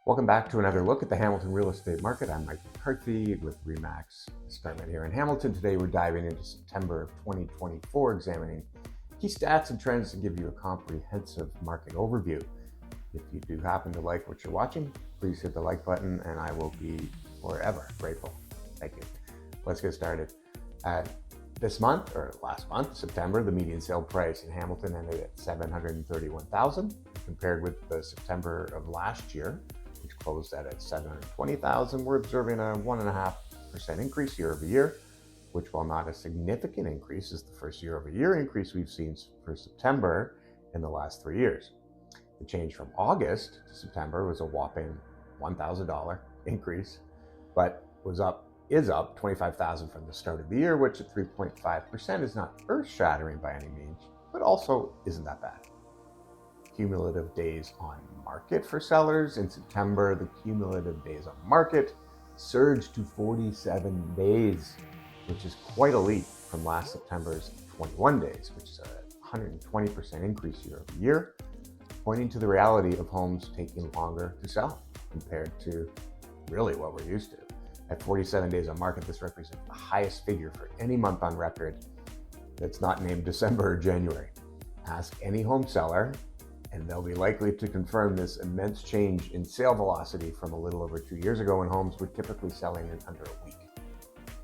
Welcome back to another look at the Hamilton real estate market. I'm Mike McCarthy with RE/MAX Escarpment here in Hamilton. Today we're diving into September of 2024, examining key stats and trends to give you a comprehensive market overview. If you do happen to like what you're watching, please hit the like button and I will be forever grateful. Thank you. Let's get started. This month, or last month, September, the median sale price in Hamilton ended at $731,000, compared with the September of last year, which closed at $720,000. We're observing a 1.5% increase year over year, which, while not a significant increase, is the first year over year increase we've seen for September in the last 3 years. The change from August to September was a whopping $1,000 increase, but is up $25,000 from the start of the year, which at 3.5% is not earth-shattering by any means, but also isn't that bad. Cumulative days on market for sellers in September, the cumulative days on market surged to 47 days, which is quite a leap from last September's 21 days, which is a 120% increase year over year, pointing to the reality of homes taking longer to sell compared to really what we're used to. At 47 days on market, this represents the highest figure for any month on record that's not named December or January. Ask any home seller, and they'll be likely to confirm this immense change in sale velocity from a little over 2 years ago when homes were typically selling in under a week.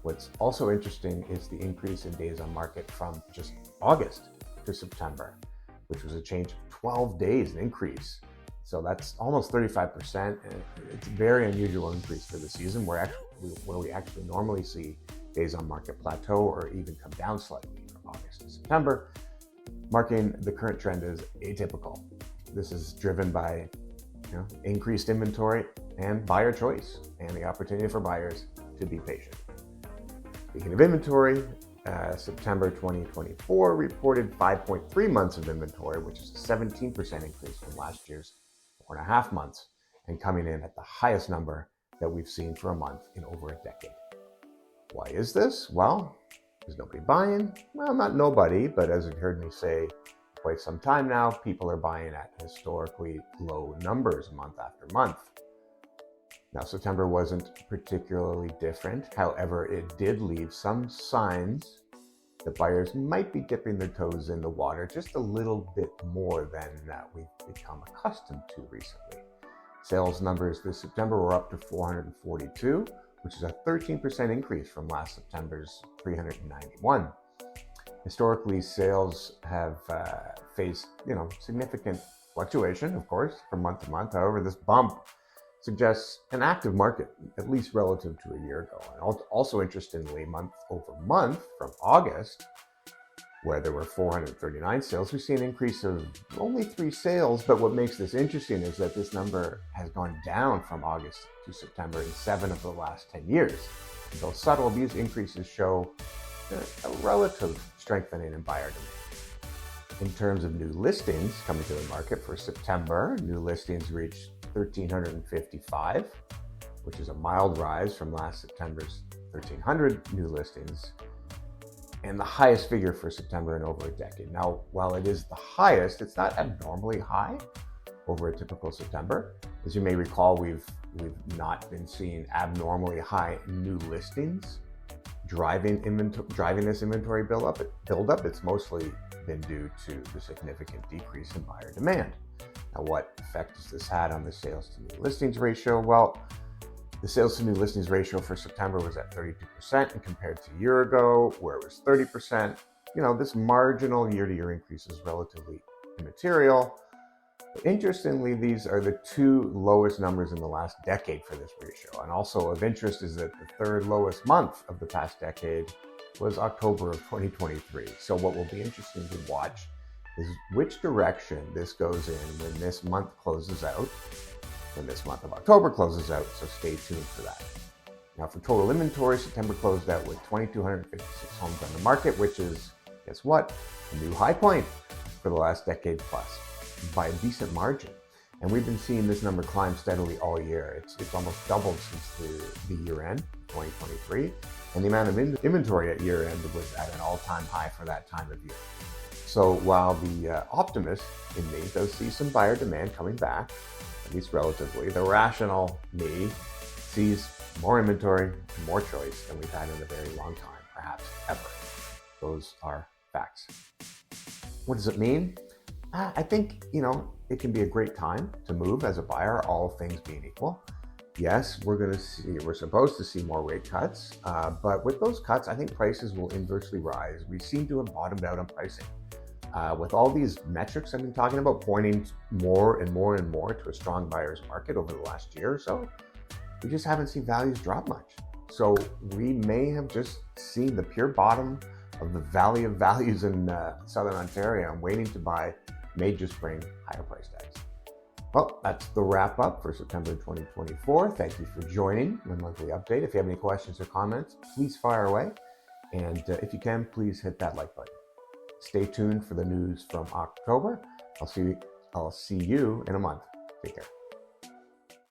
What's also interesting is the increase in days on market from just August to September, which was a change of 12 days, an increase. So that's almost 35%, and it's a very unusual increase for the season where we actually normally see days on market plateau or even come down slightly from August to September, marking the current trend as atypical. This is driven by increased inventory and buyer choice and the opportunity for buyers to be patient. Speaking of inventory, September 2024 reported 5.3 months of inventory, which is a 17% increase from last year's 4.5 months, and coming in at the highest number that we've seen for a month in over a decade. Why is this? Well, is nobody buying? Well, not nobody, but as you've heard me say quite some time now, people are buying at historically low numbers month after month. Now, September wasn't particularly different. However, it did leave some signs that buyers might be dipping their toes in the water just a little bit more than we've become accustomed to recently. Sales numbers this September were up to 442, which is a 13% increase from last September's 391. Historically, sales have faced significant fluctuation, of course, from month to month. However, this bump suggests an active market, at least relative to a year ago. And also interestingly, month over month from August, where there were 439 sales, we see an increase of only 3 sales. But what makes this interesting is that this number has gone down from August to September in 7 of the last 10 years. And though subtle, these increases show a relative strengthening in buyer demand. In terms of new listings coming to the market for September, new listings reached 1,355, which is a mild rise from last September's 1,300 new listings, and the highest figure for September in over a decade. Now, while it is the highest, it's not abnormally high over a typical September. As you may recall, we've not been seeing abnormally high new listings driving this inventory buildup. It's mostly been due to the significant decrease in buyer demand. Now, what effect has this had on the sales to new listings ratio? Well, the sales to new listings ratio for September was at 32%, and compared to a year ago, where it was 30%, this marginal year-to-year increase is relatively immaterial. But interestingly, these are the 2 lowest numbers in the last decade for this ratio. And also of interest is that the 3rd lowest month of the past decade was October of 2023. So what will be interesting to watch is which direction this goes in when this month closes out, when this month of October closes out, so stay tuned for that. Now, for total inventory, September closed out with 2,256 homes on the market, which is, guess what, a new high point for the last decade plus by a decent margin. And we've been seeing this number climb steadily all year. It's almost doubled since the year end, 2023, and the amount of inventory at year end was at an all-time high for that time of year. So while the optimist in me does see some buyer demand coming back, at least relatively. The rational me sees more inventory, more choice than we've had in a very long time, perhaps ever. Those are facts. What does it mean? I think, it can be a great time to move as a buyer, all things being equal. Yes, we're supposed to see more rate cuts, but with those cuts, I think prices will inversely rise. We seem to have bottomed out on pricing. With all these metrics I've been talking about pointing more and more and more to a strong buyer's market over the last year or so, we just haven't seen values drop much. So we may have just seen the pure bottom of the valley of values in Southern Ontario, and waiting to buy may just bring higher price tags. Well, that's the wrap up for September 2024. Thank you for joining my monthly update. If you have any questions or comments, please fire away. And if you can, please hit that like button. Stay tuned for the news from October. I'll see you in a month. Take care.